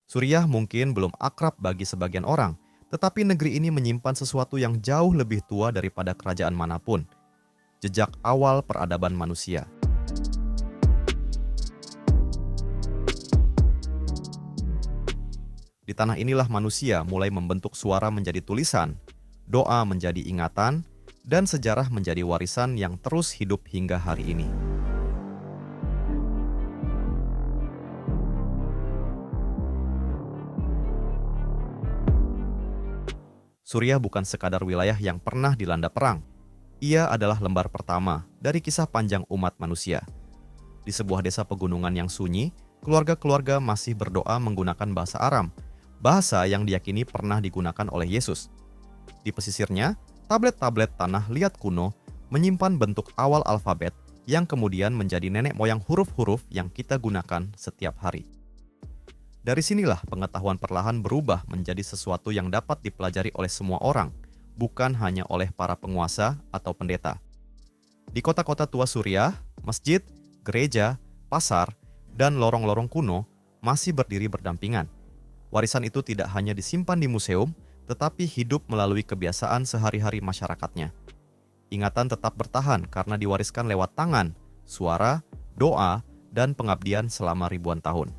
Suriah mungkin belum akrab bagi sebagian orang, tetapi negeri ini menyimpan sesuatu yang jauh lebih tua daripada kerajaan manapun, jejak awal peradaban manusia. Di tanah inilah manusia mulai membentuk suara menjadi tulisan, doa menjadi ingatan, dan sejarah menjadi warisan yang terus hidup hingga hari ini. Suriah bukan sekadar wilayah yang pernah dilanda perang. Ia adalah lembar pertama dari kisah panjang umat manusia. Di sebuah desa pegunungan yang sunyi, keluarga-keluarga masih berdoa menggunakan bahasa Aram, bahasa yang diyakini pernah digunakan oleh Yesus. Di pesisirnya, tablet-tablet tanah liat kuno menyimpan bentuk awal alfabet yang kemudian menjadi nenek moyang huruf-huruf yang kita gunakan setiap hari. Dari sinilah pengetahuan perlahan berubah menjadi sesuatu yang dapat dipelajari oleh semua orang, bukan hanya oleh para penguasa atau pendeta. Di kota-kota tua Suriah, masjid, gereja, pasar, dan lorong-lorong kuno masih berdiri berdampingan. Warisan itu tidak hanya disimpan di museum, tetapi hidup melalui kebiasaan sehari-hari masyarakatnya. Ingatan tetap bertahan karena diwariskan lewat tangan, suara, doa, dan pengabdian selama ribuan tahun.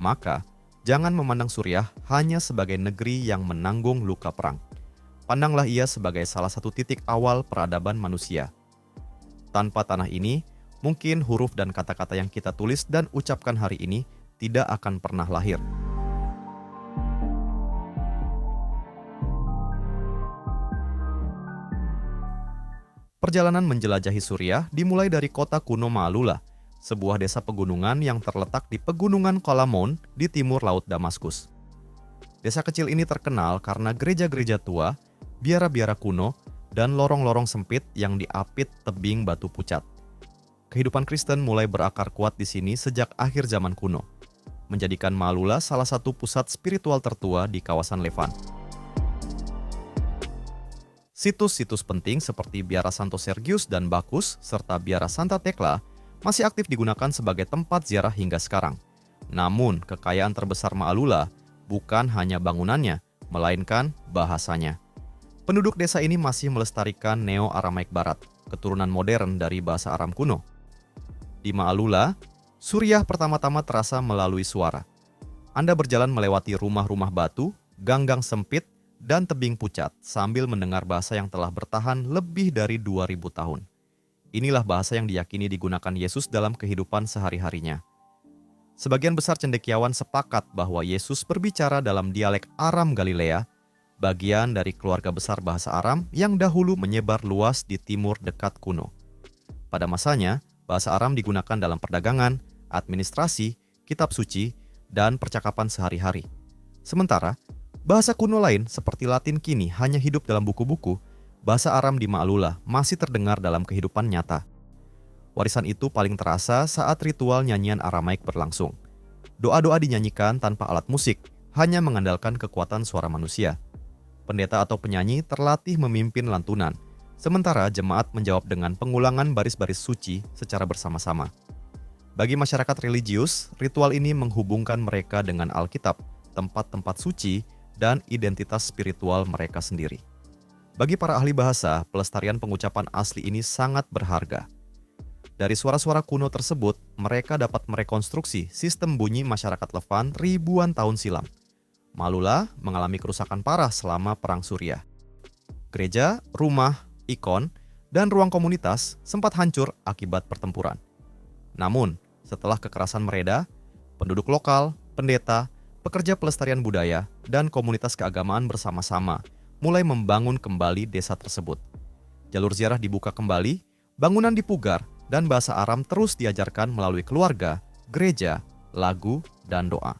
Maka, jangan memandang Suriah hanya sebagai negeri yang menanggung luka perang. Pandanglah ia sebagai salah satu titik awal peradaban manusia. Tanpa tanah ini, mungkin huruf dan kata-kata yang kita tulis dan ucapkan hari ini tidak akan pernah lahir. Perjalanan menjelajahi Suriah dimulai dari kota kuno Ma'alula, sebuah desa pegunungan yang terletak di pegunungan Kolamon di timur Laut Damaskus. Desa kecil ini terkenal karena gereja-gereja tua, biara-biara kuno, dan lorong-lorong sempit yang diapit tebing batu pucat. Kehidupan Kristen mulai berakar kuat di sini sejak akhir zaman kuno, menjadikan Ma'alula salah satu pusat spiritual tertua di kawasan Levan. Situs-situs penting seperti Biara Santo Sergius dan Bacchus serta Biara Santa Tekla masih aktif digunakan sebagai tempat ziarah hingga sekarang. Namun, kekayaan terbesar Ma'alula bukan hanya bangunannya, melainkan bahasanya. Penduduk desa ini masih melestarikan Neo-Aramaik Barat, keturunan modern dari bahasa Aram kuno. Di Ma'alula, Suriah pertama-tama terasa melalui suara. Anda berjalan melewati rumah-rumah batu, gang-gang sempit, dan tebing pucat sambil mendengar bahasa yang telah bertahan lebih dari 2000 tahun. Inilah bahasa yang diyakini digunakan Yesus dalam kehidupan sehari-harinya. Sebagian besar cendekiawan sepakat bahwa Yesus berbicara dalam dialek Aram Galilea, bagian dari keluarga besar bahasa Aram yang dahulu menyebar luas di timur dekat kuno. Pada masanya, bahasa Aram digunakan dalam perdagangan, administrasi, kitab suci, dan percakapan sehari-hari. Sementara, bahasa kuno lain seperti Latin kini hanya hidup dalam buku-buku. Bahasa Aram di Ma'alula masih terdengar dalam kehidupan nyata. Warisan itu paling terasa saat ritual nyanyian Aramaik berlangsung. Doa-doa dinyanyikan tanpa alat musik, hanya mengandalkan kekuatan suara manusia. Pendeta atau penyanyi terlatih memimpin lantunan, sementara jemaat menjawab dengan pengulangan baris-baris suci secara bersama-sama. Bagi masyarakat religius, ritual ini menghubungkan mereka dengan Alkitab, tempat-tempat suci, dan identitas spiritual mereka sendiri. Bagi para ahli bahasa, pelestarian pengucapan asli ini sangat berharga. Dari suara-suara kuno tersebut, mereka dapat merekonstruksi sistem bunyi masyarakat Levan ribuan tahun silam. Ma'alula mengalami kerusakan parah selama Perang Suriah. Gereja, rumah, ikon, dan ruang komunitas sempat hancur akibat pertempuran. Namun, setelah kekerasan mereda, penduduk lokal, pendeta, pekerja pelestarian budaya, dan komunitas keagamaan bersama-sama mulai membangun kembali desa tersebut. Jalur ziarah dibuka kembali, bangunan dipugar, dan bahasa Aram terus diajarkan melalui keluarga, gereja, lagu, dan doa.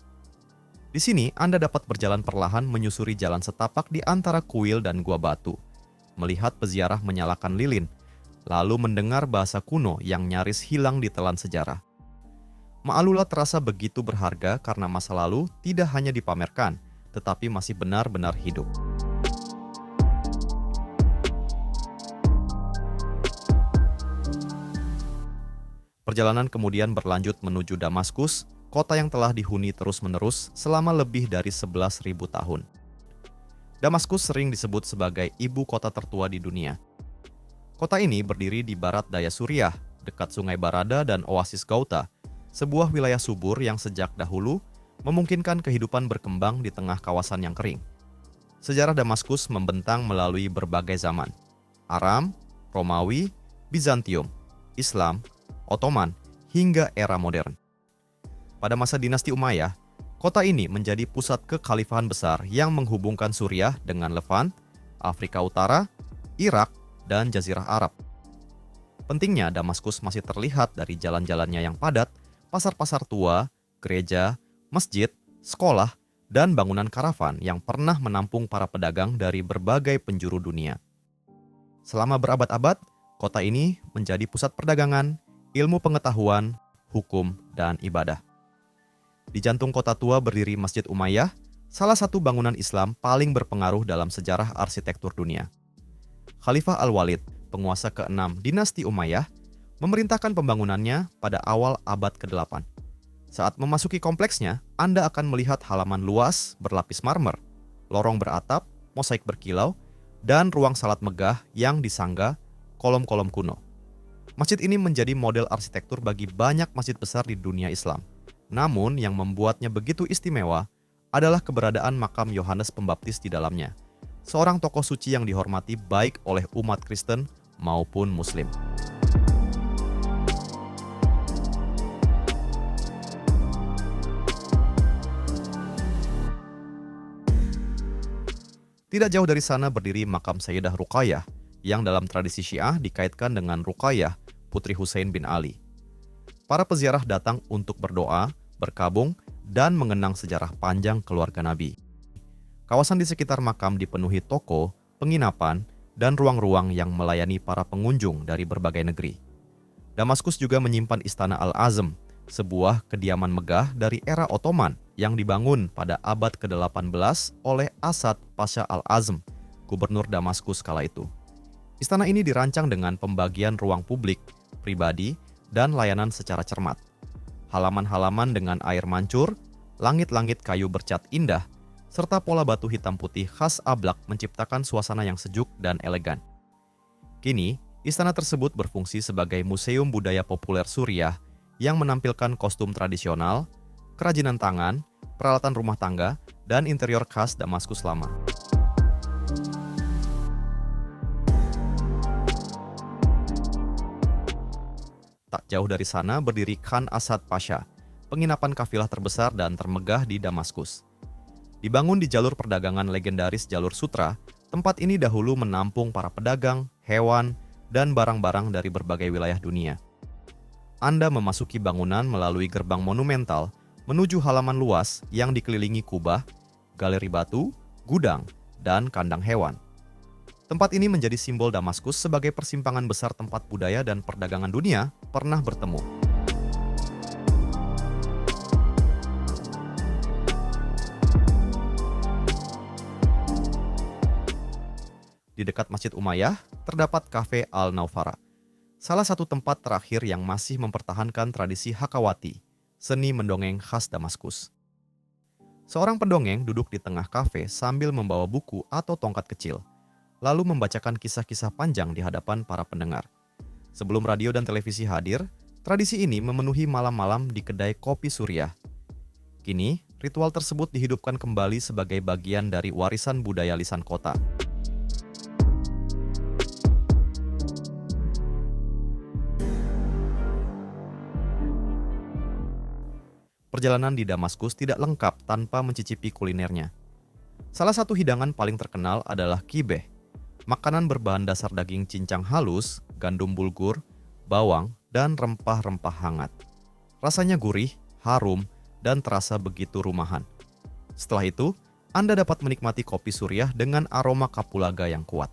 Di sini Anda dapat berjalan perlahan menyusuri jalan setapak di antara kuil dan gua batu, melihat peziarah menyalakan lilin, lalu mendengar bahasa kuno yang nyaris hilang di telan sejarah. Ma'alula terasa begitu berharga karena masa lalu tidak hanya dipamerkan, tetapi masih benar-benar hidup. Perjalanan kemudian berlanjut menuju Damaskus, kota yang telah dihuni terus-menerus selama lebih dari 11.000 tahun. Damaskus sering disebut sebagai ibu kota tertua di dunia. Kota ini berdiri di barat daya Suriah, dekat Sungai Barada dan Oasis Ghouta, sebuah wilayah subur yang sejak dahulu memungkinkan kehidupan berkembang di tengah kawasan yang kering. Sejarah Damaskus membentang melalui berbagai zaman: Aram, Romawi, Bizantium, Islam, Ottoman, hingga era modern. Pada masa dinasti Umayyah, kota ini menjadi pusat kekhalifahan besar yang menghubungkan Suriah dengan Levant, Afrika Utara, Irak, dan Jazirah Arab. Pentingnya Damaskus masih terlihat dari jalan-jalannya yang padat, pasar-pasar tua, gereja, masjid, sekolah, dan bangunan karavan yang pernah menampung para pedagang dari berbagai penjuru dunia. Selama berabad-abad, kota ini menjadi pusat perdagangan, ilmu pengetahuan, hukum, dan ibadah. Di jantung kota tua berdiri Masjid Umayyah, salah satu bangunan Islam paling berpengaruh dalam sejarah arsitektur dunia. Khalifah Al-Walid, penguasa ke-6 dinasti Umayyah, memerintahkan pembangunannya pada awal abad ke-8. Saat memasuki kompleksnya, Anda akan melihat halaman luas berlapis marmer, lorong beratap, mosaik berkilau, dan ruang salat megah yang disangga kolom-kolom kuno. Masjid ini menjadi model arsitektur bagi banyak masjid besar di dunia Islam. Namun yang membuatnya begitu istimewa adalah keberadaan makam Yohanes Pembaptis di dalamnya, seorang tokoh suci yang dihormati baik oleh umat Kristen maupun Muslim. Tidak jauh dari sana berdiri makam Sayyidah Ruqayyah, yang dalam tradisi Syiah dikaitkan dengan Ruqayyah, putri Husain bin Ali. Para peziarah datang untuk berdoa, berkabung, dan mengenang sejarah panjang keluarga Nabi. Kawasan di sekitar makam dipenuhi toko, penginapan, dan ruang-ruang yang melayani para pengunjung dari berbagai negeri. Damaskus juga menyimpan Istana Al-Azm, sebuah kediaman megah dari era Ottoman yang dibangun pada abad ke-18 oleh Asad Pasha Al-Azm, gubernur Damaskus kala itu. Istana ini dirancang dengan pembagian ruang publik, pribadi, dan layanan secara cermat. Halaman-halaman dengan air mancur, langit-langit kayu bercat indah, serta pola batu hitam putih khas Ablaq menciptakan suasana yang sejuk dan elegan. Kini, istana tersebut berfungsi sebagai museum budaya populer Suriah yang menampilkan kostum tradisional, kerajinan tangan, peralatan rumah tangga, dan interior khas Damaskus lama. Tak jauh dari sana berdiri Khan Asad Pasha, penginapan kafilah terbesar dan termegah di Damaskus. Dibangun di jalur perdagangan legendaris Jalur Sutra, tempat ini dahulu menampung para pedagang, hewan, dan barang-barang dari berbagai wilayah dunia. Anda memasuki bangunan melalui gerbang monumental menuju halaman luas yang dikelilingi kubah, galeri batu, gudang, dan kandang hewan. Tempat ini menjadi simbol Damaskus sebagai persimpangan besar tempat budaya dan perdagangan dunia pernah bertemu. Di dekat Masjid Umayyah, terdapat Cafe Al-Nawfara, salah satu tempat terakhir yang masih mempertahankan tradisi Hakawati, seni mendongeng khas Damaskus. Seorang pendongeng duduk di tengah kafe sambil membawa buku atau tongkat kecil, lalu membacakan kisah-kisah panjang di hadapan para pendengar. Sebelum radio dan televisi hadir, tradisi ini memenuhi malam-malam di kedai kopi Suriah. Kini, ritual tersebut dihidupkan kembali sebagai bagian dari warisan budaya lisan kota. Perjalanan di Damaskus tidak lengkap tanpa mencicipi kulinernya. Salah satu hidangan paling terkenal adalah kibeh, makanan berbahan dasar daging cincang halus, gandum bulgur, bawang, dan rempah-rempah hangat. Rasanya gurih, harum, dan terasa begitu rumahan. Setelah itu, Anda dapat menikmati kopi Suriah dengan aroma kapulaga yang kuat.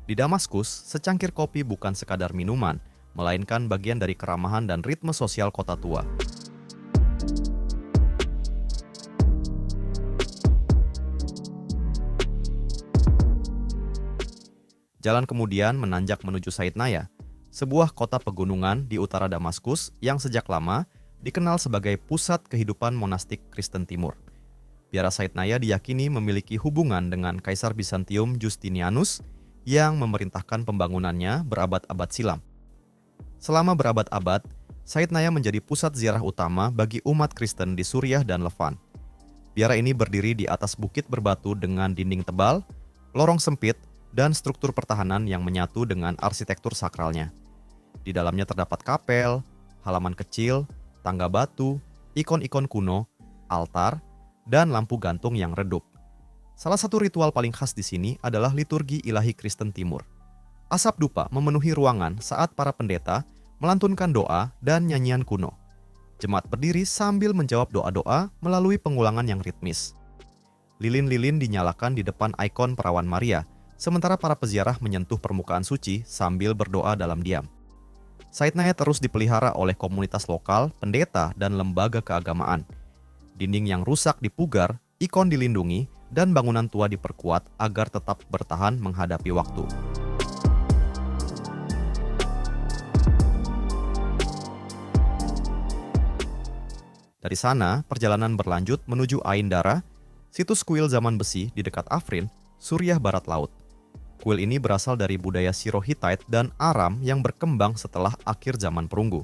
Di Damaskus, secangkir kopi bukan sekadar minuman, melainkan bagian dari keramahan dan ritme sosial kota tua. Jalan kemudian menanjak menuju Saidnaya, sebuah kota pegunungan di utara Damaskus yang sejak lama dikenal sebagai pusat kehidupan monastik Kristen Timur. Biara Saidnaya diyakini memiliki hubungan dengan Kaisar Bizantium Justinianus yang memerintahkan pembangunannya berabad-abad silam. Selama berabad-abad, Saidnaya menjadi pusat ziarah utama bagi umat Kristen di Suriah dan Levan. Biara ini berdiri di atas bukit berbatu dengan dinding tebal, lorong sempit, dan struktur pertahanan yang menyatu dengan arsitektur sakralnya. Di dalamnya terdapat kapel, halaman kecil, tangga batu, ikon-ikon kuno, altar, dan lampu gantung yang redup. Salah satu ritual paling khas di sini adalah liturgi ilahi Kristen Timur. Asap dupa memenuhi ruangan saat para pendeta melantunkan doa dan nyanyian kuno. Jemaat berdiri sambil menjawab doa-doa melalui pengulangan yang ritmis. Lilin-lilin dinyalakan di depan ikon perawan Maria, sementara para peziarah menyentuh permukaan suci sambil berdoa dalam diam. Saidnaya terus dipelihara oleh komunitas lokal, pendeta, dan lembaga keagamaan. Dinding yang rusak dipugar, ikon dilindungi, dan bangunan tua diperkuat agar tetap bertahan menghadapi waktu. Dari sana, perjalanan berlanjut menuju Ain Dara, situs kuil zaman besi di dekat Afrin, Suriah Barat Laut. Kuil ini berasal dari budaya Syro-Hittite dan Aram yang berkembang setelah akhir zaman perunggu.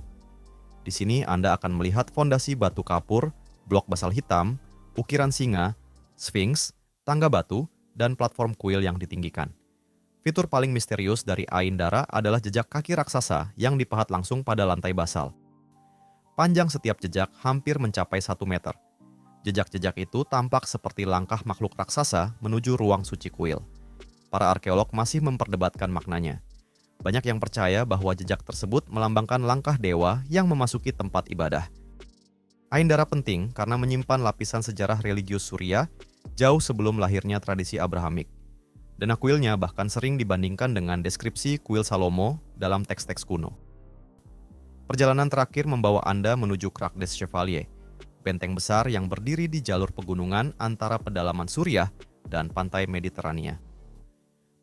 Di sini Anda akan melihat fondasi batu kapur, blok basal hitam, ukiran singa, sphinx, tangga batu, dan platform kuil yang ditinggikan. Fitur paling misterius dari Ain Dara adalah jejak kaki raksasa yang dipahat langsung pada lantai basal. Panjang setiap jejak hampir mencapai 1 meter. Jejak-jejak itu tampak seperti langkah makhluk raksasa menuju ruang suci kuil. Para arkeolog masih memperdebatkan maknanya. Banyak yang percaya bahwa jejak tersebut melambangkan langkah dewa yang memasuki tempat ibadah. Ain Dara penting karena menyimpan lapisan sejarah religius Suriah jauh sebelum lahirnya tradisi Abrahamik. Dana kuilnya bahkan sering dibandingkan dengan deskripsi kuil Salomo dalam teks-teks kuno. Perjalanan terakhir membawa Anda menuju Krak des Chevaliers, benteng besar yang berdiri di jalur pegunungan antara pedalaman Suriah dan pantai Mediterania.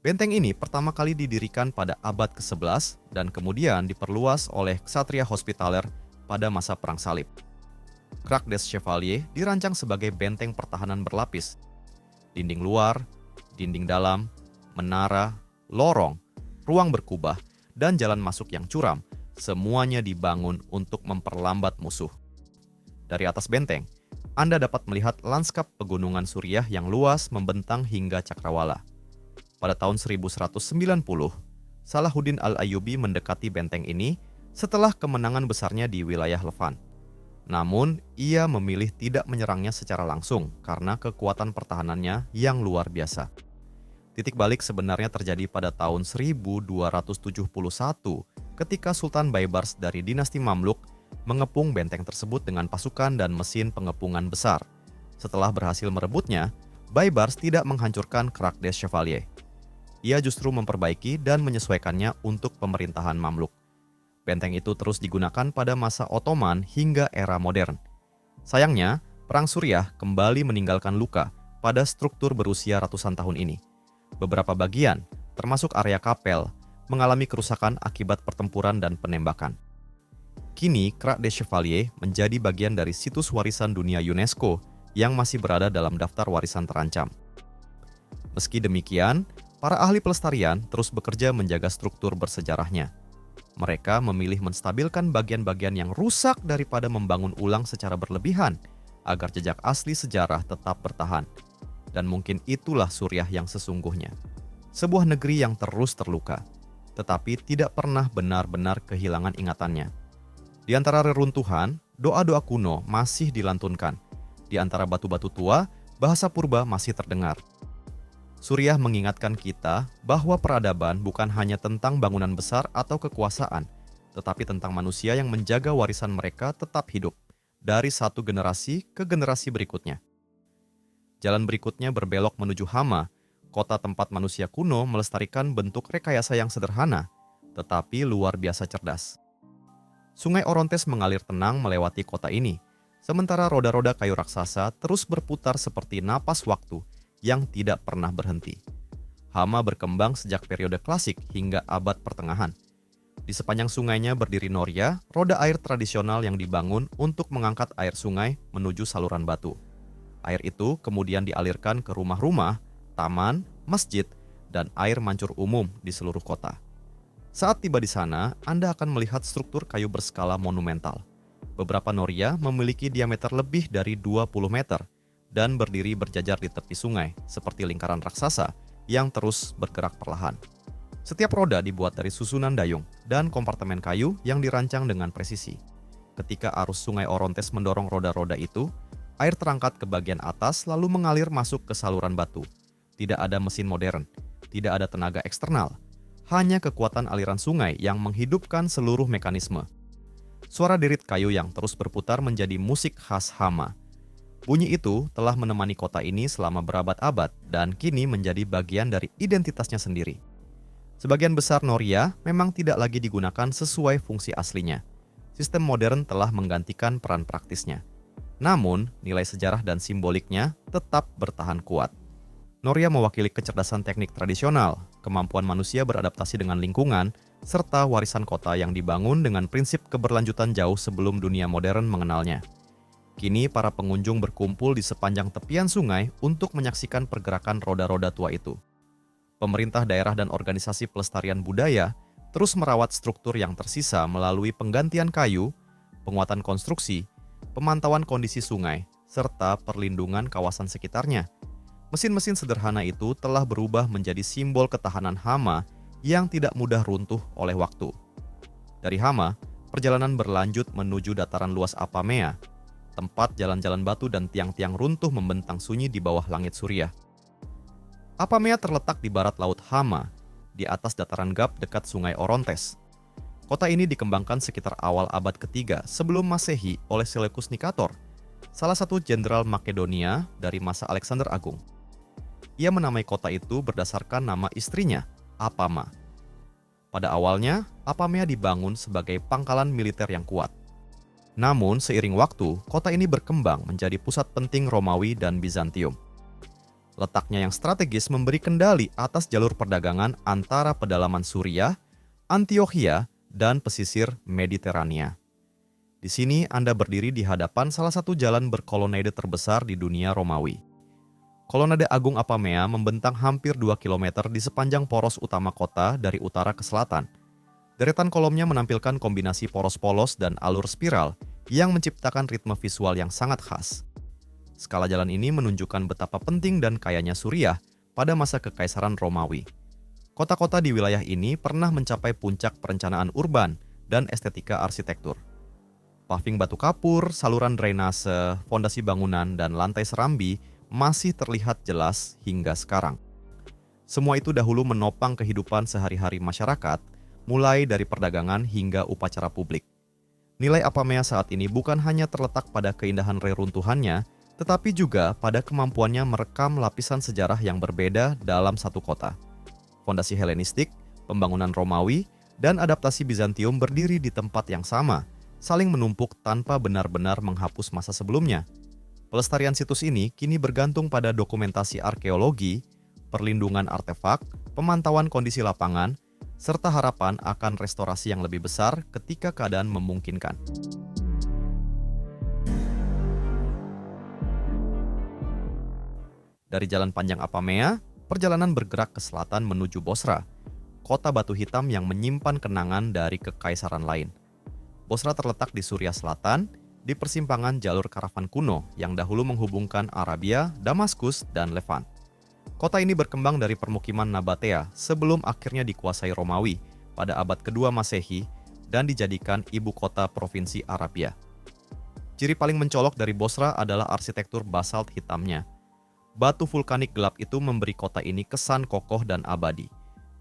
Benteng ini pertama kali didirikan pada abad ke-11 dan kemudian diperluas oleh ksatria Hospitaller pada masa Perang Salib. Krak des Chevaliers dirancang sebagai benteng pertahanan berlapis. Dinding luar, dinding dalam, menara, lorong, ruang berkubah, dan jalan masuk yang curam, semuanya dibangun untuk memperlambat musuh. Dari atas benteng, Anda dapat melihat lanskap pegunungan Suriah yang luas membentang hingga Cakrawala. Pada tahun 1190, Salahuddin Al-Ayyubi mendekati benteng ini setelah kemenangan besarnya di wilayah Levan. Namun, ia memilih tidak menyerangnya secara langsung karena kekuatan pertahanannya yang luar biasa. Titik balik sebenarnya terjadi pada tahun 1271 ketika Sultan Baybars dari dinasti Mamluk mengepung benteng tersebut dengan pasukan dan mesin pengepungan besar. Setelah berhasil merebutnya, Baybars tidak menghancurkan Krak des Chevaliers. Ia justru memperbaiki dan menyesuaikannya untuk pemerintahan Mamluk. Benteng itu terus digunakan pada masa Ottoman hingga era modern. Sayangnya, Perang Suriah kembali meninggalkan luka pada struktur berusia ratusan tahun ini. Beberapa bagian, termasuk area kapel, mengalami kerusakan akibat pertempuran dan penembakan. Kini, Krak des Chevaliers menjadi bagian dari situs warisan dunia UNESCO yang masih berada dalam daftar warisan terancam. Meski demikian, para ahli pelestarian terus bekerja menjaga struktur bersejarahnya. Mereka memilih menstabilkan bagian-bagian yang rusak daripada membangun ulang secara berlebihan agar jejak asli sejarah tetap bertahan. Dan mungkin itulah Suriah yang sesungguhnya. Sebuah negeri yang terus terluka, tetapi tidak pernah benar-benar kehilangan ingatannya. Di antara reruntuhan, doa-doa kuno masih dilantunkan. Di antara batu-batu tua, bahasa purba masih terdengar. Suriah mengingatkan kita bahwa peradaban bukan hanya tentang bangunan besar atau kekuasaan, tetapi tentang manusia yang menjaga warisan mereka tetap hidup dari satu generasi ke generasi berikutnya. Jalan berikutnya berbelok menuju Hama, kota tempat manusia kuno melestarikan bentuk rekayasa yang sederhana, tetapi luar biasa cerdas. Sungai Orontes mengalir tenang melewati kota ini, sementara roda-roda kayu raksasa terus berputar seperti napas waktu yang tidak pernah berhenti. Hama berkembang sejak periode klasik hingga abad pertengahan. Di sepanjang sungainya berdiri noria, roda air tradisional yang dibangun untuk mengangkat air sungai menuju saluran batu. Air itu kemudian dialirkan ke rumah-rumah, taman, masjid, dan air mancur umum di seluruh kota. Saat tiba di sana, Anda akan melihat struktur kayu berskala monumental. Beberapa noria memiliki diameter lebih dari 20 meter dan berdiri berjajar di tepi sungai, seperti lingkaran raksasa yang terus bergerak perlahan. Setiap roda dibuat dari susunan dayung dan kompartemen kayu yang dirancang dengan presisi. Ketika arus sungai Orontes mendorong roda-roda itu, air terangkat ke bagian atas lalu mengalir masuk ke saluran batu. Tidak ada mesin modern, tidak ada tenaga eksternal, hanya kekuatan aliran sungai yang menghidupkan seluruh mekanisme. Suara derit kayu yang terus berputar menjadi musik khas Hama. Bunyi itu telah menemani kota ini selama berabad-abad dan kini menjadi bagian dari identitasnya sendiri. Sebagian besar noria memang tidak lagi digunakan sesuai fungsi aslinya. Sistem modern telah menggantikan peran praktisnya. Namun, nilai sejarah dan simboliknya tetap bertahan kuat. Noria mewakili kecerdasan teknik tradisional, kemampuan manusia beradaptasi dengan lingkungan, serta warisan kota yang dibangun dengan prinsip keberlanjutan jauh sebelum dunia modern mengenalnya. Kini para pengunjung berkumpul di sepanjang tepian sungai untuk menyaksikan pergerakan roda-roda tua itu. Pemerintah daerah dan organisasi pelestarian budaya terus merawat struktur yang tersisa melalui penggantian kayu, penguatan konstruksi, pemantauan kondisi sungai, serta perlindungan kawasan sekitarnya. Mesin-mesin sederhana itu telah berubah menjadi simbol ketahanan Hama yang tidak mudah runtuh oleh waktu. Dari Hama, perjalanan berlanjut menuju dataran luas Apamea, tempat jalan-jalan batu dan tiang-tiang runtuh membentang sunyi di bawah langit Suriah. Apamea terletak di barat laut Hama, di atas dataran Gap dekat sungai Orontes. Kota ini dikembangkan sekitar awal abad ketiga sebelum Masehi oleh Seleucus Nikator, salah satu jenderal Makedonia dari masa Alexander Agung. Ia menamai kota itu berdasarkan nama istrinya, Apama. Pada awalnya, Apamea dibangun sebagai pangkalan militer yang kuat. Namun, seiring waktu, kota ini berkembang menjadi pusat penting Romawi dan Bizantium. Letaknya yang strategis memberi kendali atas jalur perdagangan antara pedalaman Suriah, Antiokhia, dan pesisir Mediterania. Di sini Anda berdiri di hadapan salah satu jalan berkolonnade terbesar di dunia Romawi. Kolonnade Agung Apamea membentang hampir 2 km di sepanjang poros utama kota dari utara ke selatan. Deretan kolomnya menampilkan kombinasi poros polos dan alur spiral yang menciptakan ritme visual yang sangat khas. Skala jalan ini menunjukkan betapa penting dan kayanya Suriah pada masa Kekaisaran Romawi. Kota-kota di wilayah ini pernah mencapai puncak perencanaan urban dan estetika arsitektur. Paving batu kapur, saluran drainase, fondasi bangunan, dan lantai serambi masih terlihat jelas hingga sekarang. Semua itu dahulu menopang kehidupan sehari-hari masyarakat, mulai dari perdagangan hingga upacara publik. Nilai Apamea saat ini bukan hanya terletak pada keindahan reruntuhannya, tetapi juga pada kemampuannya merekam lapisan sejarah yang berbeda dalam satu kota. Fondasi Helenistik, pembangunan Romawi, dan adaptasi Bizantium berdiri di tempat yang sama, saling menumpuk tanpa benar-benar menghapus masa sebelumnya. Pelestarian situs ini kini bergantung pada dokumentasi arkeologi, perlindungan artefak, pemantauan kondisi lapangan, serta harapan akan restorasi yang lebih besar ketika keadaan memungkinkan. Dari Jalan Panjang Apamea, perjalanan bergerak ke selatan menuju Bosra, kota batu hitam yang menyimpan kenangan dari kekaisaran lain. Bosra terletak di Suriah Selatan, di persimpangan jalur karavan kuno yang dahulu menghubungkan Arabia, Damaskus, dan Levant. Kota ini berkembang dari permukiman Nabatea sebelum akhirnya dikuasai Romawi pada abad kedua Masehi dan dijadikan ibu kota provinsi Arabia. Ciri paling mencolok dari Bosra adalah arsitektur basalt hitamnya. Batu vulkanik gelap itu memberi kota ini kesan kokoh dan abadi.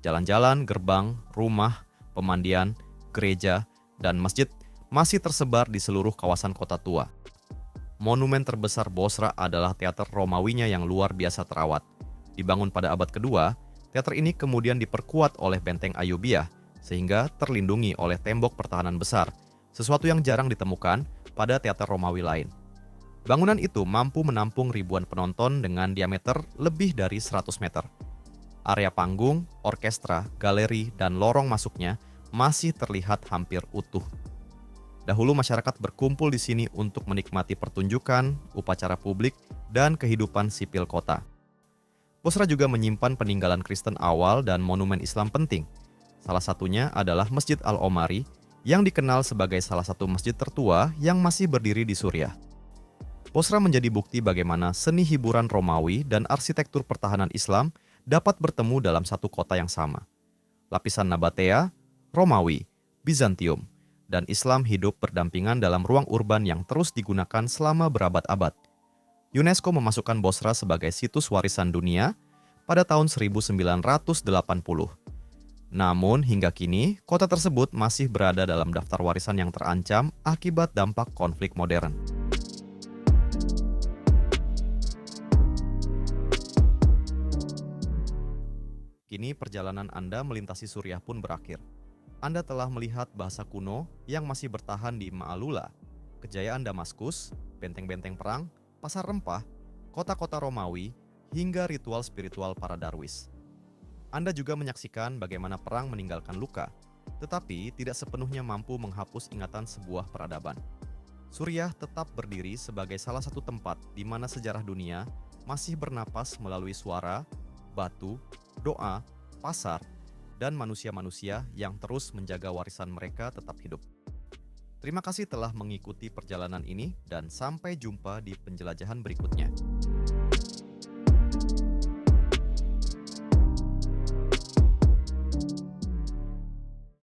Jalan-jalan, gerbang, rumah, pemandian, gereja, dan masjid masih tersebar di seluruh kawasan kota tua. Monumen terbesar Bosra adalah teater Romawinya yang luar biasa terawat. Dibangun pada abad kedua, teater ini kemudian diperkuat oleh benteng Ayubiyah, sehingga terlindungi oleh tembok pertahanan besar, sesuatu yang jarang ditemukan pada teater Romawi lain. Bangunan itu mampu menampung ribuan penonton dengan diameter lebih dari 100 meter. Area panggung, orkestra, galeri, dan lorong masuknya masih terlihat hampir utuh. Dahulu masyarakat berkumpul di sini untuk menikmati pertunjukan, upacara publik, dan kehidupan sipil kota. Bosra juga menyimpan peninggalan Kristen awal dan monumen Islam penting. Salah satunya adalah Masjid Al-Omari yang dikenal sebagai salah satu masjid tertua yang masih berdiri di Suriah. Bosra menjadi bukti bagaimana seni hiburan Romawi dan arsitektur pertahanan Islam dapat bertemu dalam satu kota yang sama. Lapisan Nabatea, Romawi, Bizantium, dan Islam hidup berdampingan dalam ruang urban yang terus digunakan selama berabad-abad. UNESCO memasukkan Bosra sebagai situs warisan dunia pada tahun 1980. Namun hingga kini, kota tersebut masih berada dalam daftar warisan yang terancam akibat dampak konflik modern. Kini perjalanan Anda melintasi Suriah pun berakhir. Anda telah melihat bahasa kuno yang masih bertahan di Ma'alula, kejayaan Damaskus, benteng-benteng perang, pasar rempah, kota-kota Romawi, hingga ritual spiritual para darwis. Anda juga menyaksikan bagaimana perang meninggalkan luka, tetapi tidak sepenuhnya mampu menghapus ingatan sebuah peradaban. Suriah tetap berdiri sebagai salah satu tempat di mana sejarah dunia masih bernapas melalui suara, batu, doa, pasar, dan manusia-manusia yang terus menjaga warisan mereka tetap hidup. Terima kasih telah mengikuti perjalanan ini dan sampai jumpa di penjelajahan berikutnya.